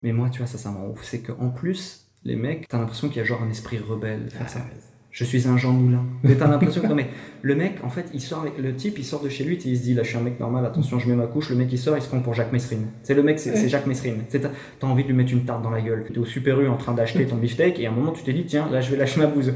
Mais moi, tu vois, ça me rend ouf. C'est qu'en plus, les mecs, t'as l'impression qu'il y a genre un esprit rebelle de faire ça. Je suis un Jean Moulin. Mais t'as l'impression que non, mais le mec, en fait, le type, il sort de chez lui, il se dit, là, je suis un mec normal, attention, je mets ma couche. Le mec, il sort, il se prend pour Jacques Messrine. C'est le mec, c'est Jacques Messrine. T'as envie de lui mettre une tarte dans la gueule. T'es au Super U en train d'acheter ton beefsteak, et à un moment, tu t'es dit, tiens, là, je vais lâcher ma bouse.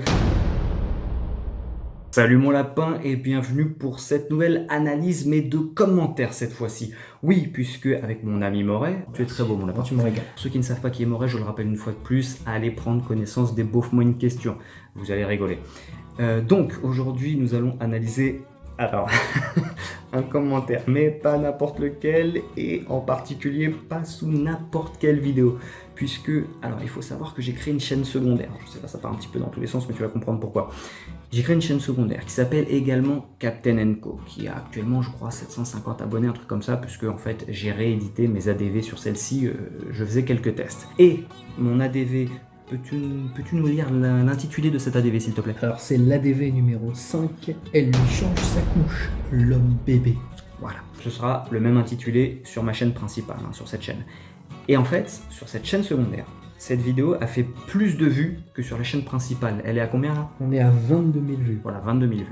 Salut mon lapin et bienvenue pour cette nouvelle analyse mais de commentaires cette fois-ci. Oui, puisque avec mon ami Moret, tu es très beau mon lapin. Tu me régales. Pour ceux qui ne savent pas qui est Moret, je le rappelle une fois de plus, allez prendre connaissance des beaufs-moi une question. Vous allez rigoler. Donc aujourd'hui nous allons analyser alors un commentaire, mais pas n'importe lequel et en particulier pas sous n'importe quelle vidéo. Puisque, alors il faut savoir que j'ai créé une chaîne secondaire. Je sais pas, ça part un petit peu dans tous les sens, mais tu vas comprendre pourquoi. J'ai créé une chaîne secondaire qui s'appelle également Captain & Co, qui a actuellement, je crois, 750 abonnés, un truc comme ça, puisque en fait, j'ai réédité mes ADV sur celle-ci, je faisais quelques tests. Et mon ADV, peux-tu nous lire l'intitulé de cet ADV, s'il te plaît? Alors c'est l'ADV numéro 5, elle lui change sa couche, l'homme bébé. Voilà, ce sera le même intitulé sur ma chaîne principale, hein, sur cette chaîne. Et en fait, sur cette chaîne secondaire, cette vidéo a fait plus de vues que sur la chaîne principale. Elle est à combien là? On est à 22 000 vues. Voilà, 22 000 vues.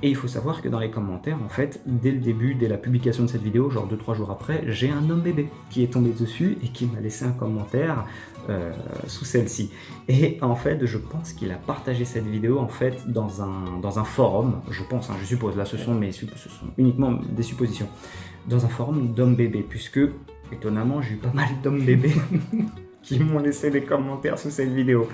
Et il faut savoir que dans les commentaires, en fait, dès le début, dès la publication de cette vidéo, genre 2-3 jours après, j'ai un homme bébé qui est tombé dessus et qui m'a laissé un commentaire sous celle-ci. Et en fait, je pense qu'il a partagé cette vidéo en fait dans un forum, je pense, hein, je suppose, là ce sont uniquement des suppositions, dans un forum d'hommes bébés, puisque, étonnamment, j'ai eu pas mal d'hommes bébés qui m'ont laissé des commentaires sous cette vidéo.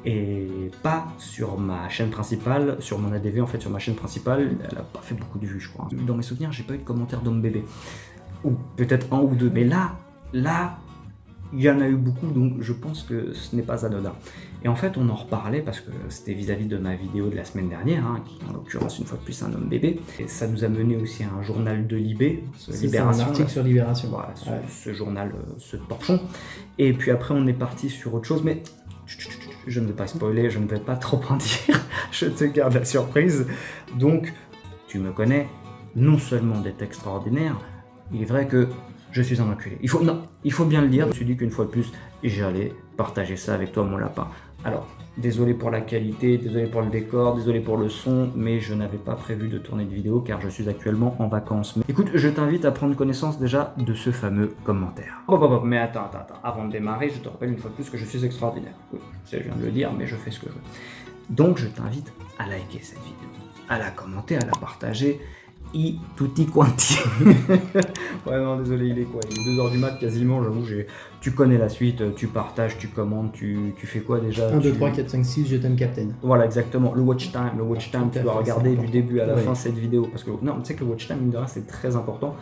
Et pas sur ma chaîne principale, sur mon ADV en fait, sur ma chaîne principale, elle a pas fait beaucoup de vues je crois. Dans mes souvenirs, j'ai pas eu de commentaires d'homme bébé. Ou peut-être un ou deux, mais là, il y en a eu beaucoup, donc je pense que ce n'est pas anodin. Et en fait, on en reparlait parce que c'était vis-à-vis de ma vidéo de la semaine dernière, hein, qui en l'occurrence une fois de plus un homme bébé. Et ça nous a mené aussi à un journal de Libé, Libération. Un article sur Libération. Voilà, ce journal, ce torchon. Et puis après, on est parti sur autre chose, mais je ne vais pas spoiler, je ne vais pas trop en dire, je te garde la surprise. Donc, tu me connais, non seulement d'être extraordinaire, il est vrai que je suis un enculé. Il faut bien le dire. Je me suis dit qu'une fois de plus, j'allais partager ça avec toi, mon lapin. Alors, désolé pour la qualité, désolé pour le décor, désolé pour le son, mais je n'avais pas prévu de tourner de vidéo car je suis actuellement en vacances. Mais écoute, je t'invite à prendre connaissance déjà de ce fameux commentaire. Mais attends, avant de démarrer, je te rappelle une fois de plus que je suis extraordinaire. Oui, je viens de le dire, mais je fais ce que je veux. Donc je t'invite à liker cette vidéo, à la commenter, à la partager, tutti quanti. Ouais non désolé, il est quoi? Il est 2h du mat quasiment, j'avoue, tu connais la suite, tu partages, tu commentes, tu fais quoi déjà? 1, 2, 3, 4, 5, 6, je t'aime Captain. Voilà exactement, le watch time, tu dois regarder du début à la fin cette vidéo, parce que non, tu sais que le watch time, mine de rien, c'est très important,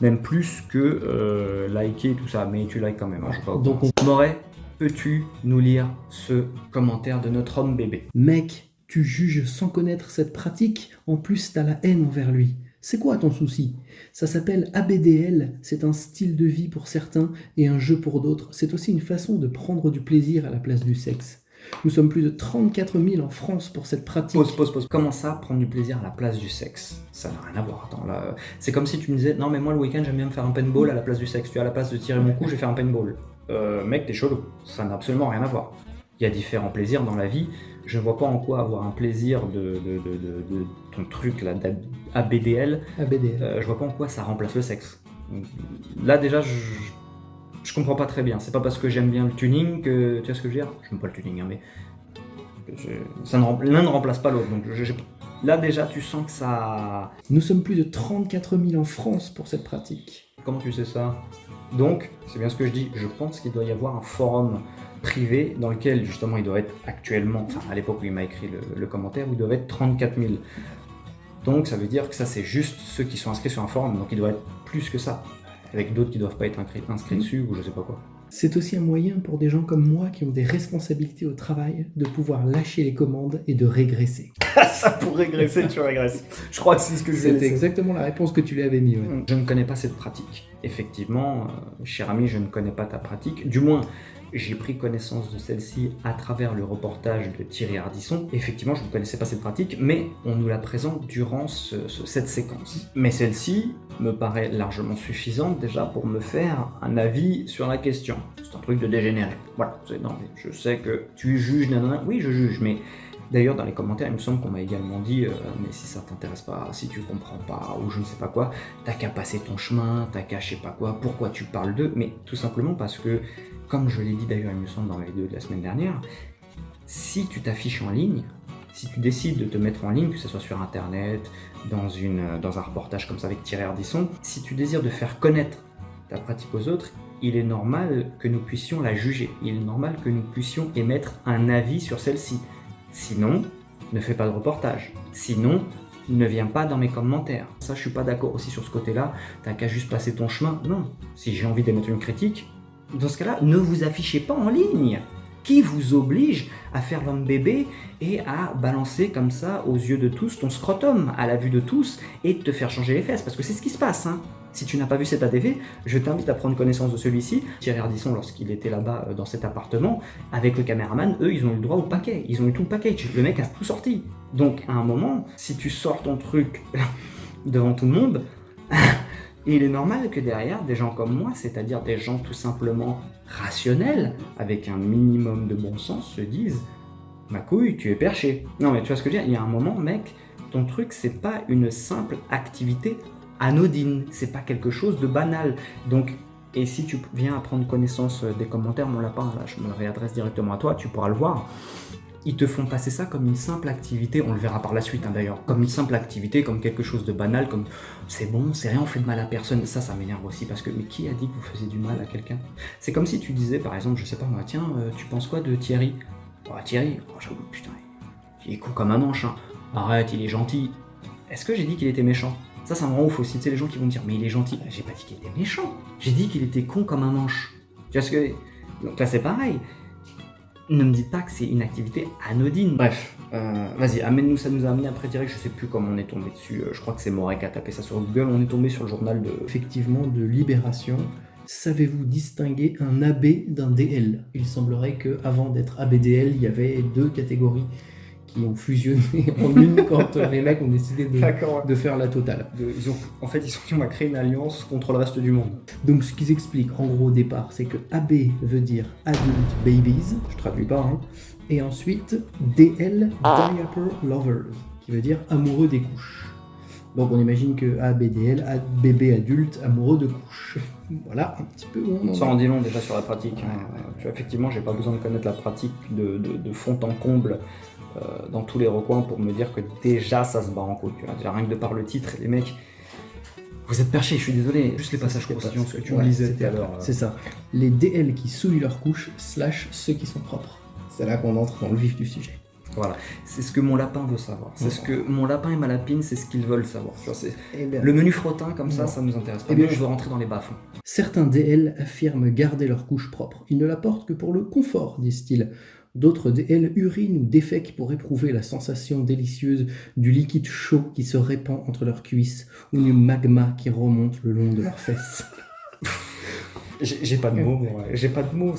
même plus que liker et tout ça, mais tu likes quand même, hein, je sais pas. Donc Moret, peux-tu nous lire ce commentaire de notre homme bébé? Mec, tu juges sans connaître cette pratique, en plus t'as la haine envers lui. C'est quoi ton souci? Ça s'appelle ABDL, c'est un style de vie pour certains et un jeu pour d'autres. C'est aussi une façon de prendre du plaisir à la place du sexe. Nous sommes plus de 34 000 en France pour cette pratique. Pause. Comment ça, prendre du plaisir à la place du sexe? Ça n'a rien à voir. Attends, là, c'est comme si tu me disais, non mais moi le week-end j'aime bien me faire un paintball à la place du sexe. Tu vois, à la place de tirer mon coup, je vais faire un paintball. Mec, t'es chelou. Ça n'a absolument rien à voir. Il y a différents plaisirs dans la vie. Je vois pas en quoi avoir un plaisir de ton truc là, d'ABDL. Je vois pas en quoi ça remplace le sexe. Là déjà, je comprends pas très bien. C'est pas parce que j'aime bien le tuning que... Tu vois ce que je veux dire? J'aime pas le tuning, hein, mais... L'un ne remplace pas l'autre. Donc là déjà, tu sens que ça... Nous sommes plus de 34 000 en France pour cette pratique. Comment tu sais ça? Donc, c'est bien ce que je dis. Je pense qu'il doit y avoir un forum privé dans lequel justement il doit être actuellement, enfin à l'époque où il m'a écrit le commentaire, où il doit être 34 000. Donc ça veut dire que ça c'est juste ceux qui sont inscrits sur un forum, donc il doit être plus que ça, avec d'autres qui doivent pas être inscrits dessus ou je sais pas quoi. C'est aussi un moyen pour des gens comme moi qui ont des responsabilités au travail de pouvoir lâcher les commandes et de régresser. Ça pour régresser, tu régresses. Je crois que c'est ce que je vais C'était exactement la réponse que tu lui avais mis. Ouais. Je ne connais pas cette pratique. Effectivement, cher ami, je ne connais pas ta pratique. Du moins, j'ai pris connaissance de celle-ci à travers le reportage de Thierry Ardisson. Effectivement, je ne connaissais pas cette pratique, mais on nous la présente durant cette séquence. Mais celle-ci me paraît largement suffisante déjà pour me faire un avis sur la question. C'est un truc de dégénéré. Voilà, non, mais je sais que tu juges, nanana. Oui, je juge, mais d'ailleurs dans les commentaires, il me semble qu'on m'a également dit mais si ça t'intéresse pas, si tu comprends pas, ou je ne sais pas quoi, t'as qu'à passer ton chemin, t'as qu'à je sais pas quoi, pourquoi tu parles d'eux, mais tout simplement parce que, comme je l'ai dit d'ailleurs, il me semble dans la vidéo de la semaine dernière, si tu t'affiches en ligne, si tu décides de te mettre en ligne, que ce soit sur internet, dans un reportage comme ça avec Thierry Ardisson, si tu désires de faire connaître ta pratique aux autres, il est normal que nous puissions la juger, il est normal que nous puissions émettre un avis sur celle-ci. Sinon, ne fais pas de reportage. Sinon, ne viens pas dans mes commentaires. Ça, je suis pas d'accord aussi sur ce côté-là. T'as qu'à juste passer ton chemin. Non. Si j'ai envie d'émettre une critique, dans ce cas-là, ne vous affichez pas en ligne. Qui vous oblige à faire l'homme bébé et à balancer comme ça aux yeux de tous ton scrotum, à la vue de tous, et de te faire changer les fesses? Parce que c'est ce qui se passe, hein. Si tu n'as pas vu cet ADV, je t'invite à prendre connaissance de celui-ci. Thierry Ardisson, lorsqu'il était là-bas dans cet appartement, avec le caméraman, eux, ils ont eu le droit au paquet. Ils ont eu tout le package. Le mec a tout sorti. Donc, à un moment, si tu sors ton truc devant tout le monde, il est normal que derrière, des gens comme moi, c'est-à-dire des gens tout simplement rationnels, avec un minimum de bon sens, se disent « Ma couille, tu es perché ». Non, mais tu vois ce que je veux dire? Il y a un moment, mec, ton truc, c'est pas une simple activité anodine, c'est pas quelque chose de banal. Donc, et si tu viens à prendre connaissance des commentaires, mon lapin, là, je me le réadresse directement à toi, tu pourras le voir. Ils te font passer ça comme une simple activité, on le verra par la suite hein, d'ailleurs, comme une simple activité, comme quelque chose de banal, comme c'est bon, c'est rien, on fait de mal à personne. Ça m'énerve aussi parce que, mais qui a dit que vous faisiez du mal à quelqu'un? C'est comme si tu disais, par exemple, je sais pas moi, tiens, tu penses quoi de Thierry? Oh, Thierry, oh, j'avoue, putain, il est con comme un manche, hein. Arrête, il est gentil. Est-ce que j'ai dit qu'il était méchant? Ça me rend ouf aussi, tu sais, les gens qui vont me dire, mais il est gentil. J'ai pas dit qu'il était méchant, j'ai dit qu'il était con comme un manche. Tu vois ce que... Donc là, c'est pareil. Ne me dites pas que c'est une activité anodine. Bref, vas-y, amène-nous, ça nous a amené après direct, je sais plus comment on est tombé dessus, je crois que c'est Morek qui a tapé ça sur Google, on est tombé sur le journal de... Effectivement, de Libération. Savez-vous distinguer un AB d'un DL? Il semblerait qu'avant d'être ABDL, il y avait deux catégories qui ont fusionné en une quand les mecs ont décidé de faire la totale. En fait, ils ont créé une alliance contre le reste du monde. Donc ce qu'ils expliquent en gros au départ, c'est que AB veut dire Adult Babies, je traduis pas, hein, et ensuite DL, Diaper Lovers, qui veut dire amoureux des couches. Donc on imagine que ABDL, bébé adulte, amoureux de couches. Voilà un petit peu où on en est. Ça en dit long déjà sur la pratique. Ouais. Tu vois, effectivement, j'ai pas besoin de connaître la pratique de fond en comble dans tous les recoins pour me dire que déjà ça se bat en couille. Déjà rien que de par le titre, les mecs, vous êtes perchés, je suis désolé. Juste les passages croustillants, ce que tu me disais tout à l'heure. C'est ça. Les DL qui souillent leurs couches, / ceux qui sont propres. C'est là qu'on entre dans le vif du sujet. Voilà, c'est ce que mon lapin veut savoir. C'est ce que mon lapin et ma lapine, c'est ce qu'ils veulent savoir. Tu vois, le menu frottin comme ça nous intéresse pas. Je veux rentrer dans les bas-fonds. Certains DL affirment garder leur couche propre. Ils ne la portent que pour le confort, disent-ils. D'autres DL urinent ou défèquent pour éprouver la sensation délicieuse du liquide chaud qui se répand entre leurs cuisses ou du magma qui remonte le long de leurs fesses. J'ai pas de mots, moi. J'ai pas de mots.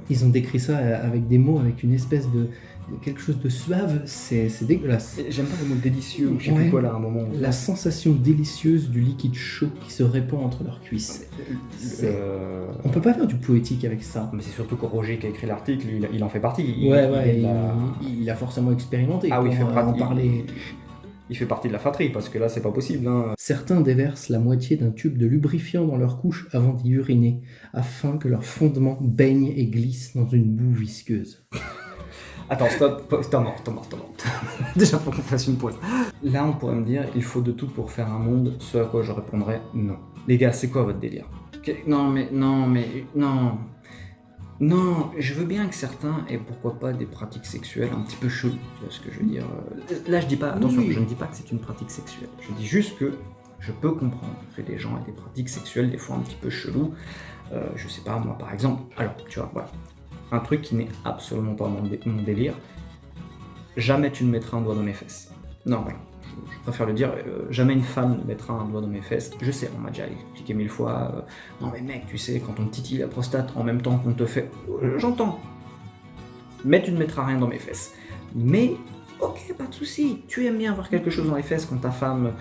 Ils ont décrit ça avec des mots, avec une espèce de quelque chose de suave, c'est dégueulasse. J'aime pas le mot délicieux ou je sais plus quoi là à un moment. La sensation délicieuse du liquide chaud qui se répand entre leurs cuisses. On peut pas faire du poétique avec ça. Mais c'est surtout que Roger qui a écrit l'article, il en fait partie. Il a forcément expérimenté. Ah oui, il fait partie de la fratrie parce que là c'est pas possible. Hein. Certains déversent la moitié d'un tube de lubrifiant dans leur couche avant d'y uriner, afin que leur fondement baigne et glisse dans une boue visqueuse. Attends, stop, Déjà, faut qu'on fasse une pause. Là, on pourrait me dire, il faut de tout pour faire un monde, ce à quoi je répondrais non. Les gars, c'est quoi votre délire? Non, je veux bien que certains aient pourquoi pas des pratiques sexuelles un petit peu cheloues, tu vois ce que je veux dire. Là, je dis pas, attention, je ne dis pas que c'est une pratique sexuelle. Je dis juste que je peux comprendre que les gens aient des pratiques sexuelles des fois un petit peu cheloues. Je sais pas, moi par exemple, alors, tu vois, voilà. Un truc qui n'est absolument pas mon délire. Jamais tu ne mettras un doigt dans mes fesses. Non, voilà. je préfère le dire, jamais une femme ne mettra un doigt dans mes fesses. Je sais, on m'a déjà expliqué 1000 fois, non mais mec, tu sais, quand on te titille la prostate en même temps qu'on te fait... J'entends. Mais tu ne mettras rien dans mes fesses. Mais, ok, pas de souci. Tu aimes bien avoir quelque chose dans les fesses quand ta femme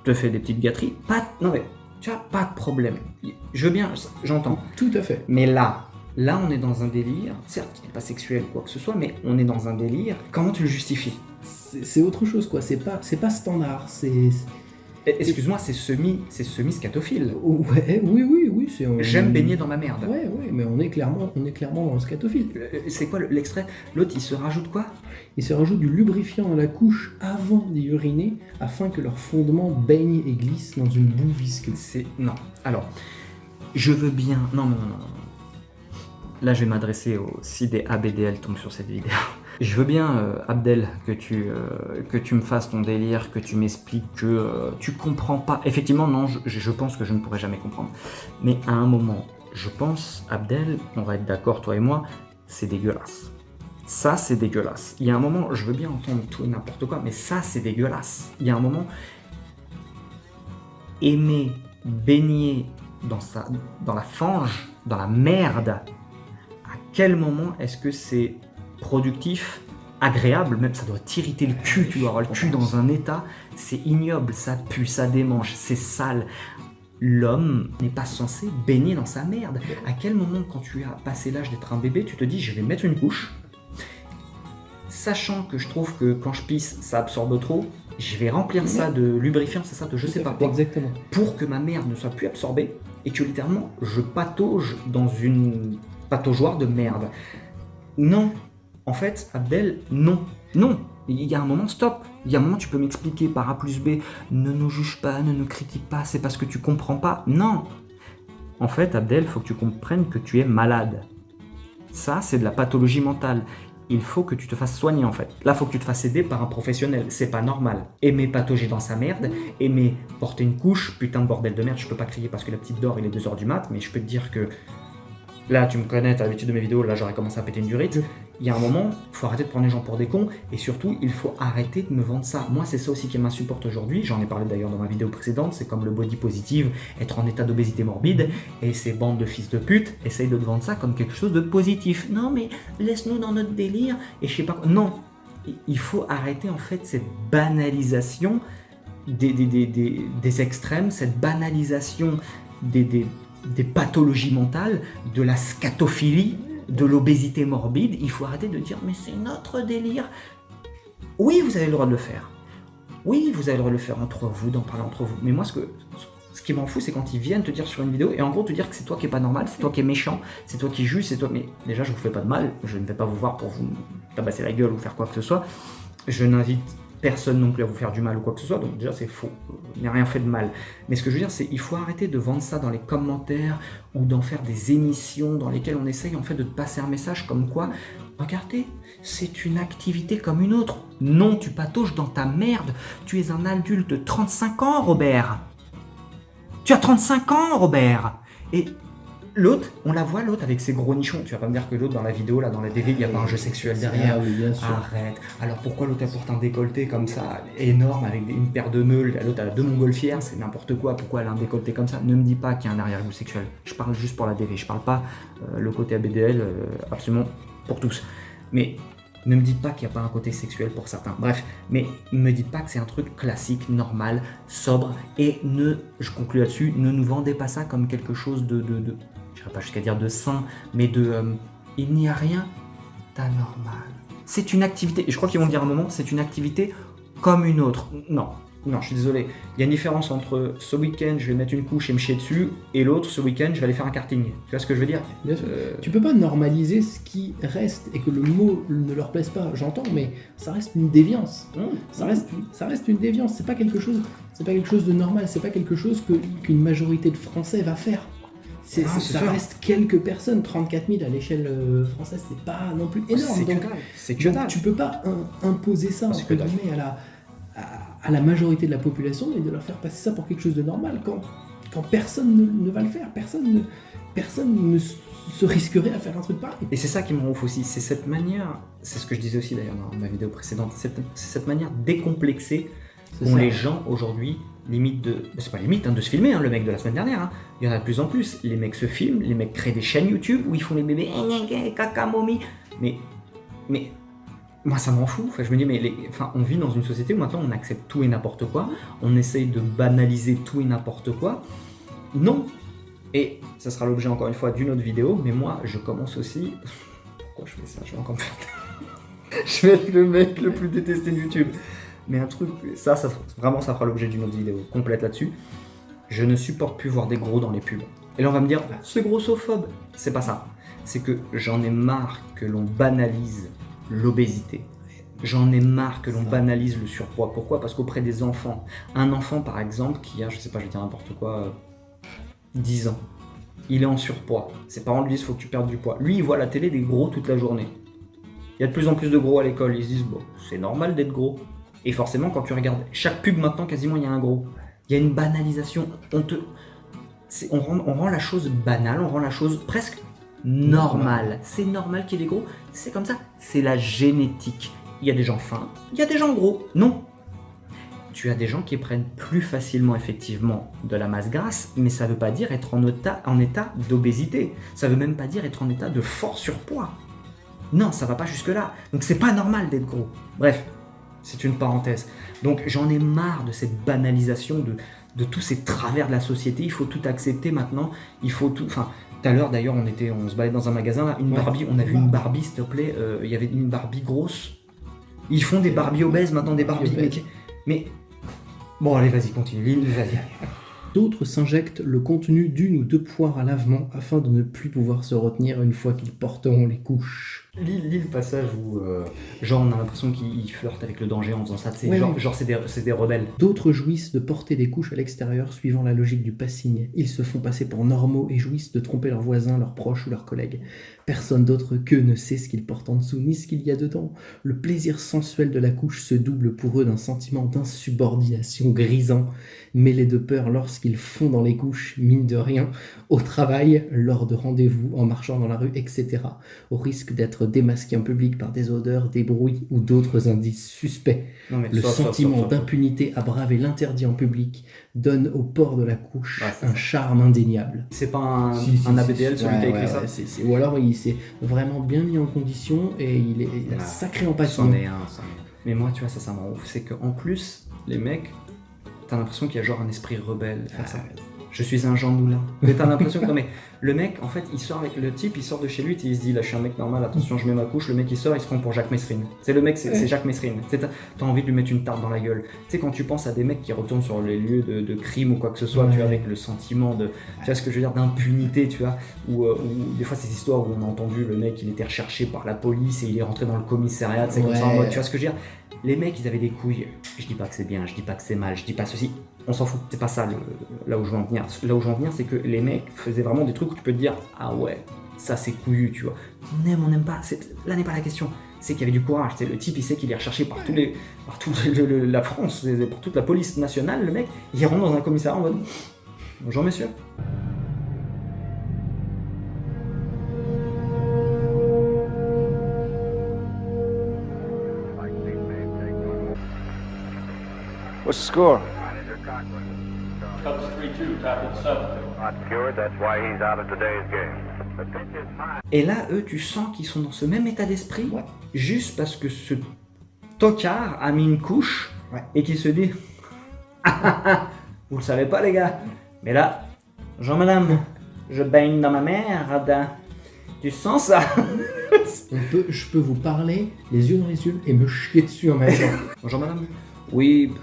te fait des petites gâteries. Non mais, tu vois, pas de problème. Je veux bien, j'entends. Tout à fait. Mais là, on est dans un délire, certes, qui n'est pas sexuel ou quoi que ce soit, mais on est dans un délire. Comment tu le justifies? C'est autre chose, quoi. C'est pas standard. Excuse-moi, c'est semi-scatophile. Ouais, oui. J'aime baigner dans ma merde. Ouais, mais on est clairement dans le scatophile. C'est quoi l'extrait? L'autre, il se rajoute quoi? Il se rajoute du lubrifiant dans la couche avant d'y uriner afin que leur fondement baigne et glisse dans une boue visqueuse. Non. Alors, je veux bien... Non. Là, je vais m'adresser si des ABDL tombent sur cette vidéo. Je veux bien, Abdel, que tu me fasses ton délire, que tu m'expliques que tu comprends pas. Effectivement, non, je pense que je ne pourrai jamais comprendre. Mais à un moment, je pense, Abdel, on va être d'accord, toi et moi, c'est dégueulasse. Ça, c'est dégueulasse. Il y a un moment, je veux bien entendre tout et n'importe quoi, mais ça, c'est dégueulasse. Il y a un moment, aimer baigner dans la fange, dans la merde, à quel moment est-ce que c'est productif, agréable, même ça doit t'irriter le cul, tu dois avoir le cul dans un état, c'est ignoble, ça pue, ça démange, c'est sale. L'homme n'est pas censé baigner dans sa merde. À quel moment, quand tu as passé l'âge d'être un bébé, tu te dis je vais mettre une couche, sachant que je trouve que quand je pisse, ça absorbe trop, je vais remplir ça de lubrifiant, c'est ça, de je sais pas quoi, exactement, pour que ma merde ne soit plus absorbée et que littéralement je patauge dans une pataugeoire de merde. Non. En fait, Abdel, non. Il y a un moment, stop. Il y a un moment, tu peux m'expliquer par A plus B, ne nous juge pas, ne nous critique pas, c'est parce que tu comprends pas. Non. En fait, Abdel, il faut que tu comprennes que tu es malade. Ça, c'est de la pathologie mentale. Il faut que tu te fasses soigner, en fait. Là, il faut que tu te fasses aider par un professionnel. C'est pas normal. Aimer patauger dans sa merde, aimer porter une couche, putain de bordel de merde, je peux pas crier parce que la petite dort, il est 2h du mat, mais je peux te dire que là, tu me connais, t'as l'habitude de mes vidéos, là j'aurais commencé à péter une durite. Il y a un moment, il faut arrêter de prendre les gens pour des cons, et surtout, il faut arrêter de me vendre ça. Moi, c'est ça aussi qui m'insupporte aujourd'hui, j'en ai parlé d'ailleurs dans ma vidéo précédente, c'est comme le body positive, être en état d'obésité morbide, et ces bandes de fils de pute essayent de te vendre ça comme quelque chose de positif. Non mais, laisse-nous dans notre délire, et je sais pas quoi. Non, il faut arrêter en fait cette banalisation des extrêmes, cette banalisation des pathologies mentales, de la scatophilie, de l'obésité morbide. Il faut arrêter de dire mais c'est notre délire. Oui, vous avez le droit de le faire. Oui, vous avez le droit de le faire entre vous, d'en parler entre vous. Mais moi, ce qui m'en fout, c'est quand ils viennent te dire sur une vidéo, et en gros te dire que c'est toi qui est pas normal, c'est toi qui est méchant, c'est toi qui juge, c'est toi... Mais déjà, je vous fais pas de mal, je ne vais pas vous voir pour vous tabasser la gueule ou faire quoi que ce soit. Je n'invite personne non plus à vous faire du mal ou quoi que ce soit, donc déjà c'est faux, il n'y a rien fait de mal. Mais ce que je veux dire, c'est qu'il faut arrêter de vendre ça dans les commentaires ou d'en faire des émissions dans lesquelles on essaye en fait de te passer un message comme quoi, regardez, c'est une activité comme une autre. Non, tu patauges dans ta merde, tu es un adulte de 35 ans, Robert. Tu as 35 ans, Robert. Et l'autre, on la voit l'autre avec ses gros nichons. Tu vas pas me dire que l'autre dans la vidéo, là, dans la DV, il n'y a pas un jeu sexuel derrière. Ah oui, bien sûr. Arrête. Alors pourquoi l'autre elle porte un décolleté comme ça, énorme, avec une paire de meules, l'autre elle a 2 montgolfières, c'est n'importe quoi. Pourquoi elle a un décolleté comme ça? Ne me dis pas qu'il y a un arrière-goût sexuel. Je parle juste pour la DV, je parle pas le côté ABDL, absolument pour tous. Mais ne me dites pas qu'il n'y a pas un côté sexuel pour certains. Bref, mais ne me dites pas que c'est un truc classique, normal, sobre, et je conclue là-dessus, ne nous vendez pas ça comme quelque chose de je n'irai pas jusqu'à dire de sain, mais il n'y a rien d'anormal. C'est une activité, et je crois qu'ils vont le dire à un moment, c'est une activité comme une autre. Non, je suis désolé. Il y a une différence entre ce week-end, je vais mettre une couche et me chier dessus, et l'autre, ce week-end, je vais aller faire un karting. Tu vois ce que je veux dire? Bien sûr. Tu peux pas normaliser ce qui reste et que le mot ne leur plaise pas, j'entends, mais ça reste une déviance. Ça reste une déviance, c'est pas quelque chose de normal, c'est pas quelque chose qu'une majorité de Français va faire. Ça reste quelques personnes, 34 000 à l'échelle française, c'est pas non plus énorme. C'est que dalle. Tu peux pas imposer ça entre guillemets à la majorité de la population et de leur faire passer ça pour quelque chose de normal quand personne ne va le faire, personne ne se risquerait à faire un truc pareil. Et c'est ça qui me rend ouf aussi, c'est cette manière, c'est ce que je disais aussi d'ailleurs dans ma vidéo précédente, c'est cette manière décomplexée C'est qu'ont ça. les gens aujourd'hui, limite de... C'est pas limite de se filmer, le mec de la semaine dernière, il y en a de plus en plus, les mecs se filment, les mecs créent des chaînes YouTube où ils font les bébés, caca, mommy, mais moi ça m'en fout, je me dis, mais on vit dans une société où maintenant on accepte tout et n'importe quoi, on essaye de banaliser tout et n'importe quoi, non. Et ça sera l'objet encore une fois d'une autre vidéo, mais moi je commence aussi... Pourquoi je fais ça? Je vais encore me faire... Je vais être le mec le plus détesté de YouTube. Mais un truc, ça vraiment ça fera l'objet d'une autre vidéo complète là-dessus. Je ne supporte plus voir des gros dans les pubs. Et là on va me dire, c'est grossophobe. C'est pas ça. C'est que j'en ai marre que l'on banalise l'obésité. J'en ai marre que l'on banalise le surpoids. Pourquoi? Parce qu'auprès des enfants, un enfant par exemple qui a, je sais pas, je vais dire n'importe quoi... 10 ans, il est en surpoids, ses parents lui disent faut que tu perdes du poids, lui il voit à la télé des gros toute la journée, il y a de plus en plus de gros à l'école, ils se disent bon c'est normal d'être gros, et forcément quand tu regardes chaque pub maintenant quasiment il y a un gros, il y a une banalisation, on rend la chose banale, on rend la chose presque normale, c'est normal qu'il y ait des gros, c'est comme ça, c'est la génétique, il y a des gens fins, il y a des gens gros, non. Tu as des gens qui prennent plus facilement effectivement de la masse grasse, mais ça ne veut pas dire être en état d'obésité. Ça ne veut même pas dire être en état de fort surpoids. Non, ça va pas jusque là. Donc c'est pas normal d'être gros. Bref, c'est une parenthèse. Donc j'en ai marre de cette banalisation de tous ces travers de la société. Il faut tout accepter maintenant. Il faut tout. Enfin, tout à l'heure d'ailleurs, on se baladait dans un magasin là, une Barbie. On a vu une Barbie, s'il te plaît. Il y avait une Barbie grosse. Ils font des Barbies obèses maintenant, des Barbies. Mais bon, allez, vas-y, continue. Lille, vas-y. D'autres s'injectent le contenu d'une ou deux poires à lavement afin de ne plus pouvoir se retenir une fois qu'ils porteront les couches. Lis le passage où, genre, on a l'impression qu'ils flirtent avec le danger en faisant ça. Ouais, genre c'est des rebelles. D'autres jouissent de porter des couches à l'extérieur suivant la logique du passing. Ils se font passer pour normaux et jouissent de tromper leurs voisins, leurs proches ou leurs collègues. Personne d'autre qu'eux ne sait ce qu'ils portent en dessous ni ce qu'il y a dedans. Le plaisir sensuel de la couche se double pour eux d'un sentiment d'insubordination grisant, mêlé de peur lorsqu'ils font dans les couches, mine de rien, au travail, lors de rendez-vous, en marchant dans la rue, etc. Au risque d'être démasqués en public par des odeurs, des bruits ou d'autres indices suspects. Non, mais Le sentiment d'impunité à braver l'interdit en public donne au port de la couche un charme indéniable. C'est pas un ABDL celui qui a écrit ça. Ou alors il s'est vraiment bien mis en condition et il a sacré empathie. C'en est un. Mais moi, tu vois, ça me rend ouf. C'est qu'en plus, les mecs, t'as l'impression qu'il y a genre un esprit rebelle. Je suis un Jean Moulin. Mais t'as l'impression que non, mais le mec, en fait, il sort avec le type, il sort de chez lui, et il se dit là, je suis un mec normal, attention, je mets ma couche. Le mec, il sort, il se prend pour Jacques Messrine. C'est le mec, c'est Jacques Messrine. T'as envie de lui mettre une tarte dans la gueule. Tu sais, quand tu penses à des mecs qui retournent sur les lieux de crime ou quoi que ce soit, tu vois, avec le sentiment de, tu vois ce que je veux dire, d'impunité, tu vois, ou des fois ces histoires où on a entendu le mec, il était recherché par la police et il est rentré dans le commissariat, tu sais, comme ça en mode, tu vois ce que je veux dire. Les mecs, ils avaient des couilles. Je dis pas que c'est bien, je dis pas que c'est mal, je dis pas ceci. On s'en fout. C'est pas ça là où je veux en venir. Là où je veux en venir, c'est que les mecs faisaient vraiment des trucs où tu peux te dire ah ouais, ça c'est couillu, tu vois. On n'aime pas. Là n'est pas la question. C'est qu'il y avait du courage. Le type, il sait qu'il est recherché par toute la France, par toute la police nationale. Le mec, il rentre dans un commissariat en mode bonjour messieurs. What's the score? Cubs 3-2, top of the seventh. Not cured, that's why he's out of today's game. The pitch is high. Et là, eux, tu sens qu'ils sont dans ce même état d'esprit, juste parce que ce tocard a mis une couche et qu'il se dit vous le savez pas les gars, mais là, Jean-Madame, je baigne dans ma merde. Tu sens ça? Je peux vous parler les yeux dans les yeux et me chier dessus en même temps. Bonjour madame. Oui.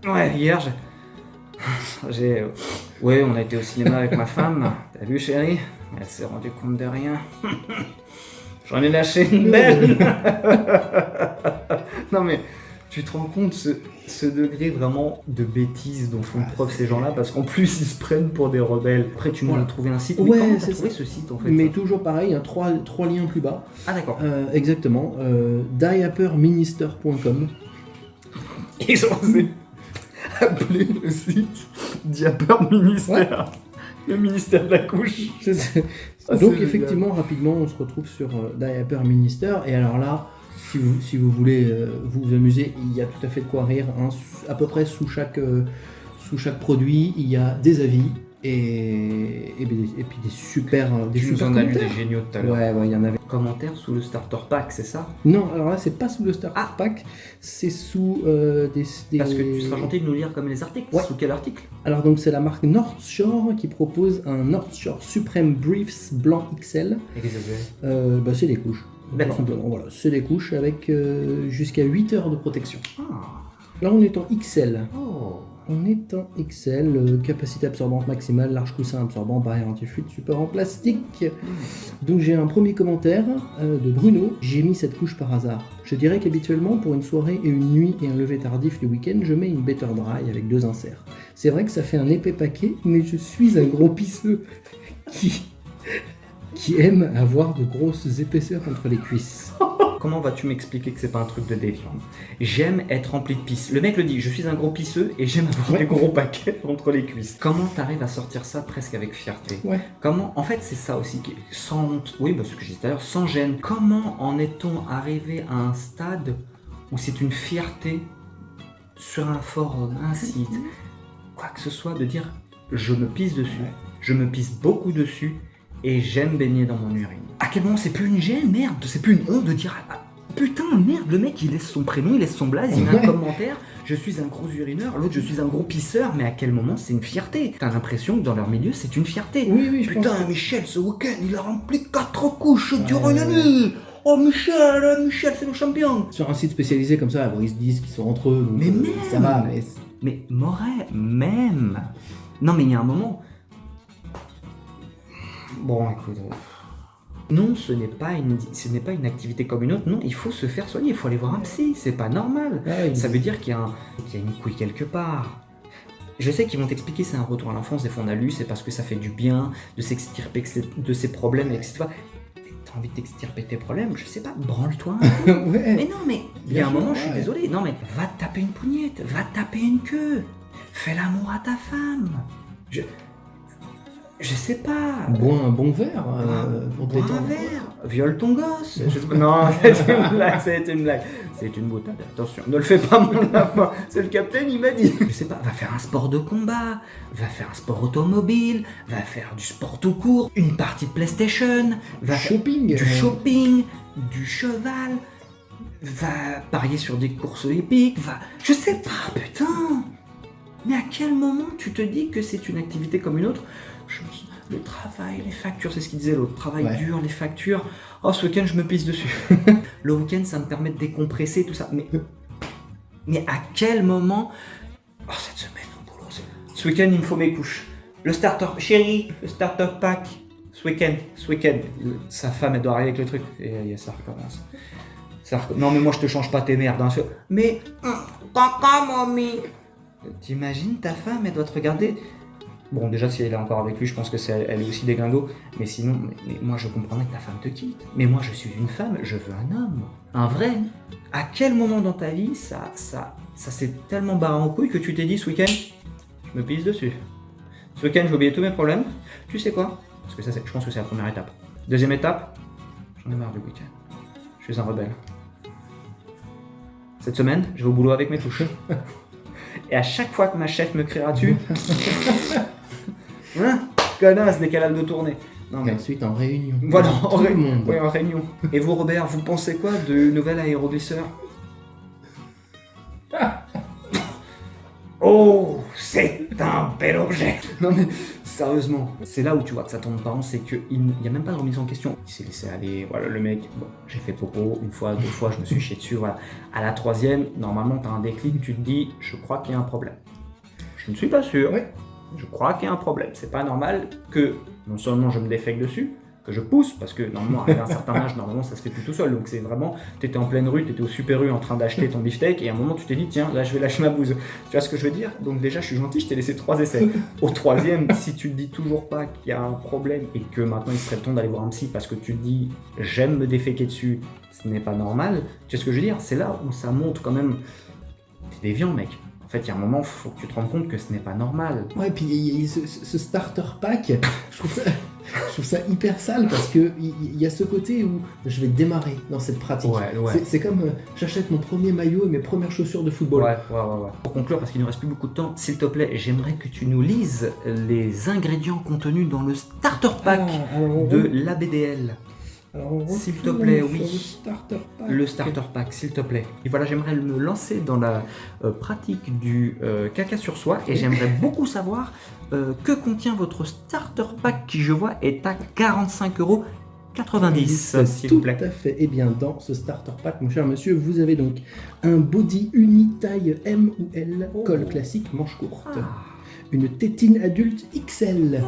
Ouais, hier ouais, on a été au cinéma avec ma femme. T'as vu chérie? Elle s'est rendue compte de rien. J'en ai lâché une belle. Non mais tu te rends compte ce degré vraiment de bêtise dont font preuve ces gens-là, parce qu'en plus ils se prennent pour des rebelles. Après tu m'as trouvé un site. Ouais, mais comment t'as c'est trouvé ça. ce site en fait? Mais toujours pareil, trois liens plus bas. Ah d'accord. Exactement. Diaperminister.com. Ils ont osé appeler le site Diaper ministère. Le ministère de la couche. Ah, Donc c'est effectivement, rapidement, on se retrouve sur Diaper Minister. Et alors là, si vous voulez vous amuser, il y a tout à fait de quoi rire. Hein. À peu près sous chaque produit, il y a des avis et puis des super Tu nous super en as lu commentaires. des géniaux tout à l'heure. Ouais, il y en avait. Commentaires sous le starter pack, c'est ça? Non, alors là, c'est pas sous le Starter Pack, c'est sous des... Parce que tu seras gentil de nous lire comme les articles. Ouais. Sous quel article? Alors donc c'est la marque North Shore qui propose un North Shore Supreme Briefs blanc XL. Et qu'est-ce que c'est? C'est des couches. D'accord. Tout simplement, voilà, c'est des couches avec jusqu'à 8 heures de protection. Ah. Là on est en XL. Oh. On est en XL, capacité absorbante maximale, large coussin absorbant, barrière anti-fuite, support en plastique. Donc j'ai un premier commentaire de Bruno. J'ai mis cette couche par hasard. Je dirais qu'habituellement, pour une soirée et une nuit et un lever tardif du week-end, je mets une Better Dry avec 2 inserts. C'est vrai que ça fait un épais paquet, mais je suis un gros pisseux qui aime avoir de grosses épaisseurs entre les cuisses. Comment vas-tu m'expliquer que c'est pas un truc de déviant? J'aime être rempli de pisse. Le mec le dit, je suis un gros pisseux et j'aime avoir des gros paquets entre les cuisses. Comment t'arrives à sortir ça presque avec fierté? Ouais. Comment, en fait, c'est ça aussi, sans honte, oui, bah, ce que j'ai dit tout à l'heure, sans gêne. Comment en est-on arrivé à un stade où c'est une fierté sur un forum, un site, quoi que ce soit, de dire je me pisse dessus, je me pisse beaucoup dessus et j'aime baigner dans mon urine. À quel moment c'est plus une gêne, merde, c'est plus une honte de dire ah, putain, merde, le mec il laisse son prénom, il laisse son blaze, il met un commentaire, je suis un gros urineur, l'autre je suis un gros pisseur, mais à quel moment c'est une fierté? T'as l'impression que dans leur milieu c'est une fierté. Oui, je Putain, pense. Michel, ce week-end il a rempli 4 couches durant une nuit. Oh Michel, c'est le champion. Sur un site spécialisé comme ça, bon, ils se disent qu'ils sont entre eux, donc Mais même. ça va, mais... Mais Moret, même. Non mais il y a un moment. Bon, écoute. Non, ce n'est pas une activité comme une autre. Non, il faut se faire soigner. Il faut aller voir un psy. C'est pas normal. Ah, Ça veut dire qu'il y a une couille quelque part. Je sais qu'ils vont t'expliquer c'est un retour à l'enfance. Des fois on a lu, c'est parce que ça fait du bien de s'extirper de ses problèmes, etc. T'as envie de t'extirper tes problèmes, je sais pas, branle-toi un peu. Ouais. Mais non, mais il y a un Bien moment, sûr, je suis ouais. désolé. Non, mais va te taper une pougnette, va te taper une queue. Fais l'amour à ta femme. Je sais pas. Bois un bon verre pour te Bois un détendre. verre, viole ton gosse. Je sais pas. Non, c'est une blague, c'est une blague. C'est une boutade, attention, ne le fais pas mon lapin. C'est le capitaine, il m'a dit. Je sais pas, va faire un sport de combat, va faire un sport automobile, va faire du sport tout court, une partie de PlayStation, va faire Shopping. du shopping, du cheval, va parier sur des courses hippiques, va... Je sais pas, putain. Mais à quel moment tu te dis que c'est une activité comme une autre? Le travail, les factures, c'est ce qu'il disait l'autre. Travail Ouais. dur, les factures. Oh, ce week-end, je me pisse dessus. Le week-end, ça me permet de décompresser, tout ça. Mais à quel moment... Oh, cette semaine au boulot, ce week-end, il me faut mes couches. Le starter... Chérie, le starter pack. Ce week-end. Sa femme, elle doit arriver avec le truc. Et ça recommence. Non, mais moi, je te change pas tes merdes. Hein. Mais... Caca, mamie. T'imagines, ta femme, elle doit te regarder... Bon, déjà, si elle est encore avec lui, je pense que elle est aussi déglingo. Mais sinon, mais moi, je comprendrais que ta femme te quitte. Mais moi, je suis une femme, je veux un homme. Un vrai. À quel moment dans ta vie, ça s'est tellement barré en couille que tu t'es dit, ce week-end, je me pisse dessus. Ce week-end, j'ai oublié tous mes problèmes. Tu sais quoi? Parce que ça, je pense que c'est la première étape. Deuxième étape, j'en ai marre du week-end. Je suis un rebelle. Cette semaine, je vais au boulot avec mes touches. Et à chaque fois que ma chef me criera dessus... Hein, connasse, décalage de tournée. Non, Et mais ensuite en réunion. voilà, Tout le monde. Oui, en réunion. Et vous, Robert, vous pensez quoi de nouvel aéroglisseur? Oh, c'est un bel objet. Non mais sérieusement, c'est là où tu vois que ça tombe pas rond, c'est qu'il n'y a même pas de remise en question. Il s'est laissé aller, voilà, le mec, bon, j'ai fait popo une fois, 2 fois, je me suis chié dessus, voilà. À la 3e, normalement, t'as un déclic, tu te dis, je crois qu'il y a un problème. Je ne suis pas sûr. Ouais. Je crois qu'il y a un problème. C'est pas normal que non seulement je me défèque dessus, que je pousse, parce que normalement, à un certain âge, normalement, ça se fait plus tout seul. Donc c'est vraiment, t'étais en pleine rue, t'étais au Super U en train d'acheter ton beefsteak, et à un moment, tu t'es dit, tiens, là, je vais lâcher ma bouse. Tu vois ce que je veux dire? Donc déjà, je suis gentil, je t'ai laissé 3 essais. Au 3e, si tu te dis toujours pas qu'il y a un problème, et que maintenant, il serait temps d'aller voir un psy, parce que tu te dis, j'aime me déféquer dessus, ce n'est pas normal, tu vois ce que je veux dire? C'est là où ça monte quand même. T'es déviant, mec. En fait, il y a un moment, il faut que tu te rendes compte que ce n'est pas normal. Ouais, puis il y a ce starter pack, je trouve ça hyper sale parce que il y a ce côté où je vais démarrer dans cette pratique. Ouais. C'est comme j'achète mon premier maillot et mes premières chaussures de football. Ouais. Pour conclure, parce qu'il ne reste plus beaucoup de temps, s'il te plaît, j'aimerais que tu nous lises les ingrédients contenus dans le starter pack de l'ABDL. S'il te plaît, oui. Le starter pack, s'il te plaît. Et voilà, j'aimerais me lancer dans la pratique du caca sur soi et j'aimerais beaucoup savoir que contient votre starter pack qui, je vois, est à 45,90 €, s'il vous plaît. Tout à fait. Eh bien, dans ce starter pack, mon cher monsieur, vous avez donc un body uni taille M ou L, col classique, manche courte. Une tétine adulte XL,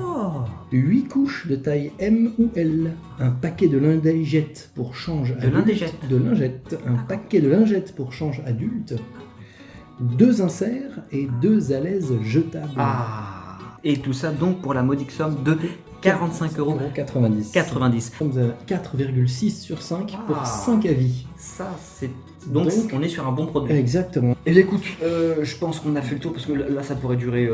8 couches de taille M ou L, un paquet de lingettes pour change adulte, un paquet de lingettes pour change adulte, 2 inserts et 2 alaises jetables. Et tout ça donc pour la modique somme de 45,90 €. Nous avons 4,6 sur 5 pour 5 avis. Ça, c'est... Donc, on est sur un bon produit. Exactement. Et bien écoute, je pense qu'on a fait le tour parce que là ça pourrait durer,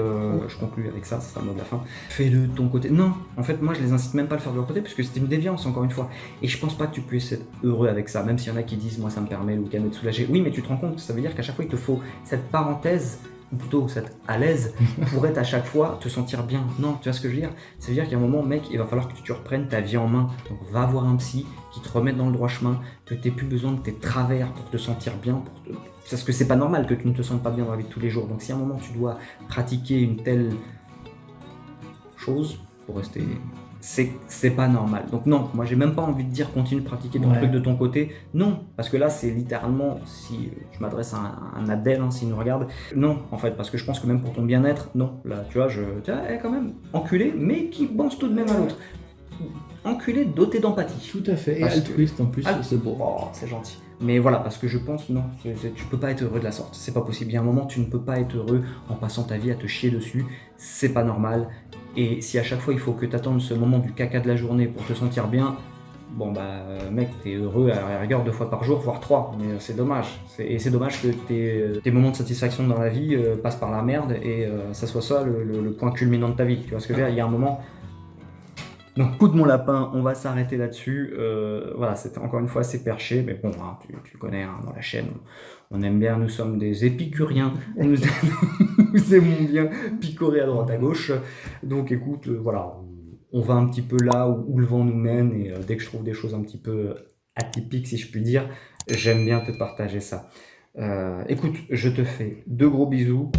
je conclue avec ça sera le mot de la fin. Fais-le de ton côté. Non, en fait moi je les incite même pas à le faire de leur côté puisque c'est une déviance encore une fois. Et je pense pas que tu puisses être heureux avec ça, même s'il y en a qui disent moi ça me permet le week-end d'être soulagé. Oui mais tu te rends compte, ça veut dire qu'à chaque fois il te faut cette parenthèse, ou plutôt cette à l'aise, pour être à chaque fois te sentir bien. Non, tu vois ce que je veux dire? Ça veut dire qu'à un moment mec, il va falloir que tu reprennes ta vie en main. Donc va voir un psy qui te remette dans le droit chemin, que tu n'aies plus besoin de tes travers pour te sentir bien, parce que c'est pas normal que tu ne te sentes pas bien dans la vie de tous les jours. Donc si à un moment tu dois pratiquer une telle chose pour rester, c'est pas normal. Donc non, moi j'ai même pas envie de dire continue de pratiquer ton truc de ton côté. Non, parce que là c'est littéralement, si je m'adresse à un Abdel, hein, s'il nous regarde, non en fait, parce que je pense que même pour ton bien-être, non. Là tu vois, quand même enculé, mais qui pense tout de même à l'autre. Enculé doté d'empathie. Tout à fait, et altruiste en plus, c'est beau. Oh, c'est gentil. Mais voilà, parce que je pense, non, tu peux pas être heureux de la sorte, c'est pas possible. Il y a un moment, tu ne peux pas être heureux en passant ta vie à te chier dessus, c'est pas normal. Et si à chaque fois il faut que tu attendes ce moment du caca de la journée pour te sentir bien, bon bah mec, t'es heureux à la rigueur 2 fois par jour, voire 3, mais c'est dommage. Et c'est dommage que tes moments de satisfaction dans la vie passent par la merde et ça soit ça le point culminant de ta vie. Tu vois ce que je veux dire? Il y a un moment... Donc, coup de mon lapin, on va s'arrêter là-dessus. Voilà, c'était encore une fois assez perché, mais bon, hein, tu connais, hein, dans la chaîne, on aime bien, nous sommes des épicuriens, nous aimons bien picorer à droite à gauche. Donc, écoute, voilà, on va un petit peu là où le vent nous mène, et dès que je trouve des choses un petit peu atypiques, si je puis dire, j'aime bien te partager ça. Écoute, je te fais de gros bisous.